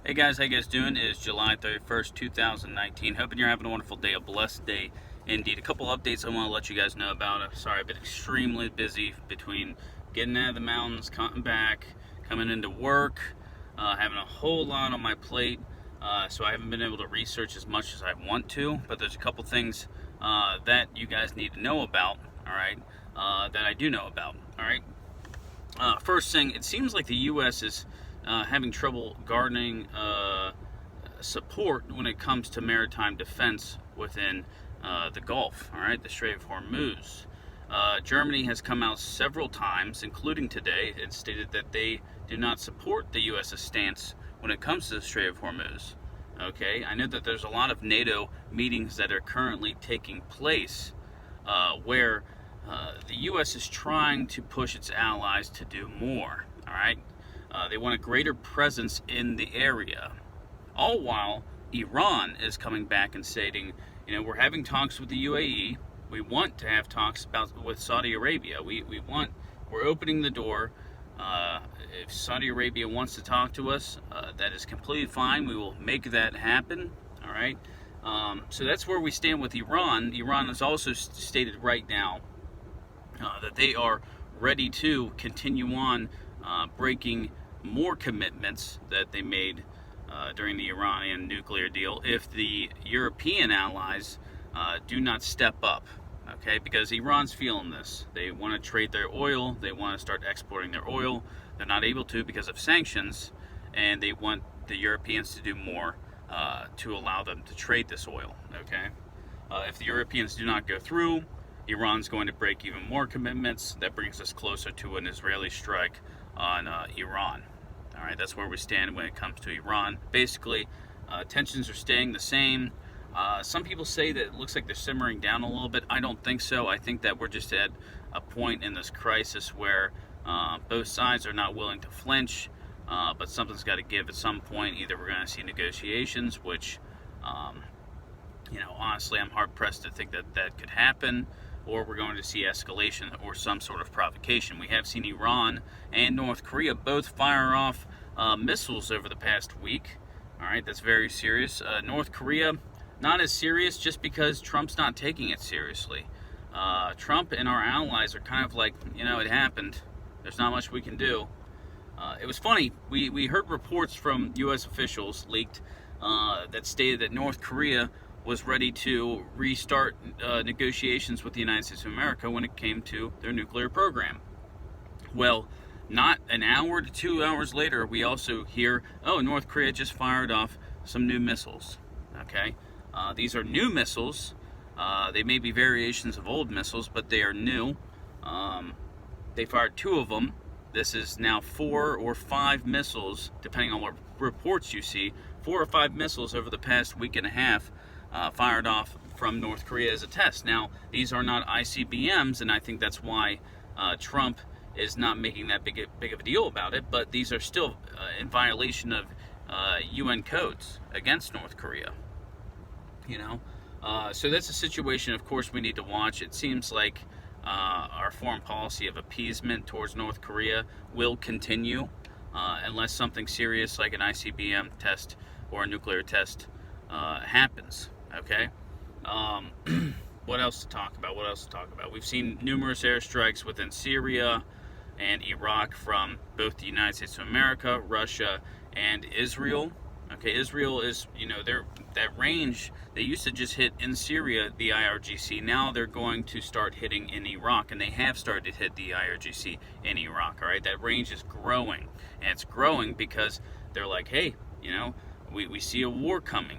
Hey guys, how you guys doing? It is July 31st, 2019. Hoping you're having a wonderful day, a blessed day indeed. A couple updates I want to let you guys know about. Sorry, I've been extremely busy between getting out of the mountains, coming back, coming into work, having a whole lot on my plate. So I haven't been able to research as much as I want to, but there's a couple things that you guys need to know about, alright, that I do know about, alright. First thing, it seems like the U.S. is having trouble garnering support when it comes to maritime defense within the Gulf, all right, the Strait of Hormuz. Germany has come out several times, including today, and stated that they do not support the U.S.'s stance when it comes to the Strait of Hormuz. Okay, I know that there's a lot of NATO meetings that are currently taking place where the U.S. is trying to push its allies to do more, all right? They want a greater presence in the area. All while Iran is coming back and stating, we're having talks with the UAE. We want to have talks with Saudi Arabia. We're opening the door. If Saudi Arabia wants to talk to us, that is completely fine. We will make that happen. All right. So that's where we stand with Iran. Iran has also stated right now that they are ready to continue on breaking more commitments that they made during the Iranian nuclear deal if the European allies do not step up, okay? Because Iran's feeling this. They want to trade their oil. They want to start exporting their oil. They're not able to because of sanctions, and they want the Europeans to do more to allow them to trade this oil, okay? If the Europeans do not go through, Iran's going to break even more commitments. That brings us closer to an Israeli strike on Iran. All right, that's where we stand when it comes to Iran. Basically, tensions are staying the same. Some people say that it looks like they're simmering down a little bit. I don't think so. I think that we're just at a point in this crisis where both sides are not willing to flinch, but something's got to give at some point. Either we're going to see negotiations, which, honestly, I'm hard-pressed to think that that could happen, or we're going to see escalation or some sort of provocation. We have seen Iran and North Korea both fire off missiles over the past week. All right, that's very serious. North Korea, not as serious just because Trump's not taking it seriously. Trump and our allies are kind of like, it happened. There's not much we can do. It was funny. We heard reports from U.S. officials leaked that stated that North Korea was ready to restart negotiations with the United States of America when it came to their nuclear program. Well, not an hour to 2 hours later, we also hear, North Korea just fired off some new missiles. Okay, these are new missiles. They may be variations of old missiles, but they are new. They fired 2 of them. This is now 4 or 5 missiles, depending on what reports you see. 4 or 5 missiles over the past week and a half fired off from North Korea as a test. Now, these are not ICBMs, and I think that's why Trump is not making that big of a deal about it, but these are still in violation of UN codes against North Korea. So that's a situation, of course, we need to watch. It seems like our foreign policy of appeasement towards North Korea will continue unless something serious like an ICBM test or a nuclear test happens. Okay. What else to talk about? We've seen numerous airstrikes within Syria and Iraq from both the United States of America, Russia, and Israel. Okay, Israel is, that range, they used to just hit in Syria, the IRGC. Now they're going to start hitting in Iraq, and they have started to hit the IRGC in Iraq, all right? That range is growing, and it's growing because they're like, hey, we see a war coming.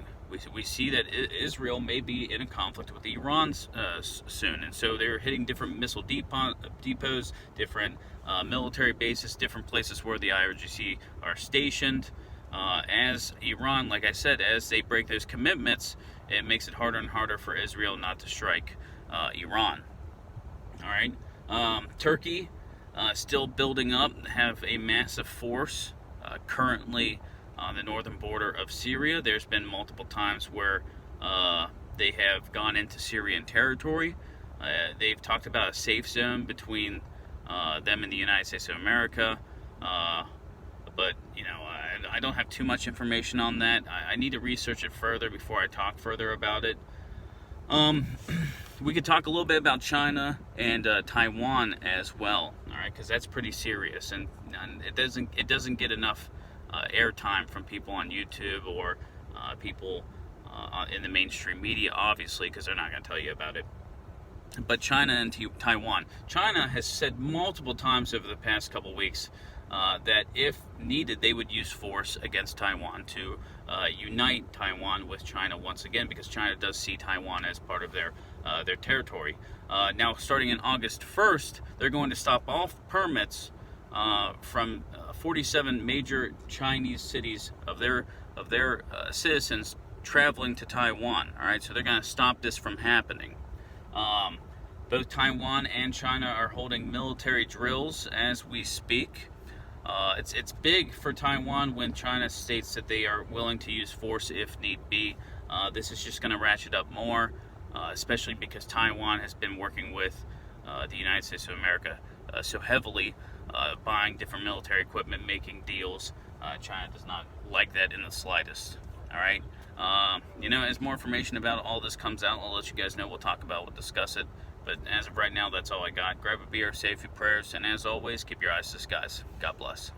We see that Israel may be in a conflict with Iran soon, and so they're hitting different missile depots, different military bases, different places where the IRGC are stationed. As Iran, like I said, as they break those commitments, it makes it harder and harder for Israel not to strike Iran. All right, Turkey still building up, have a massive force currently on the northern border of Syria. There's been multiple times where they have gone into Syrian territory. They've talked about a safe zone between them and the United States of America. But you know, I don't have too much information on that. I need to research it further before I talk further about it. We could talk a little bit about China and Taiwan as well, all right? Because that's pretty serious, and it doesn't get enough airtime from people on YouTube or people in the mainstream media, obviously, because they're not going to tell you about it. But China and Taiwan. China has said multiple times over the past couple weeks that if needed, they would use force against Taiwan to unite Taiwan with China once again, because China does see Taiwan as part of their territory. Now, starting in August 1st, they're going to stop all permits from 47 major Chinese cities of their citizens traveling to Taiwan. All right, so they're going to stop this from happening. Both Taiwan and China are holding military drills as we speak. It's big for Taiwan when China states that they are willing to use force if need be. This is just going to ratchet up more, especially because Taiwan has been working with the United States of America so heavily, buying different military equipment, making deals. China does not like that in the slightest. All right. You know, as more information about all this comes out, I'll let you guys know. We'll talk about it, we'll discuss it. But as of right now, that's all I got. Grab a beer, say a few prayers, and as always, keep your eyes to the skies. God bless.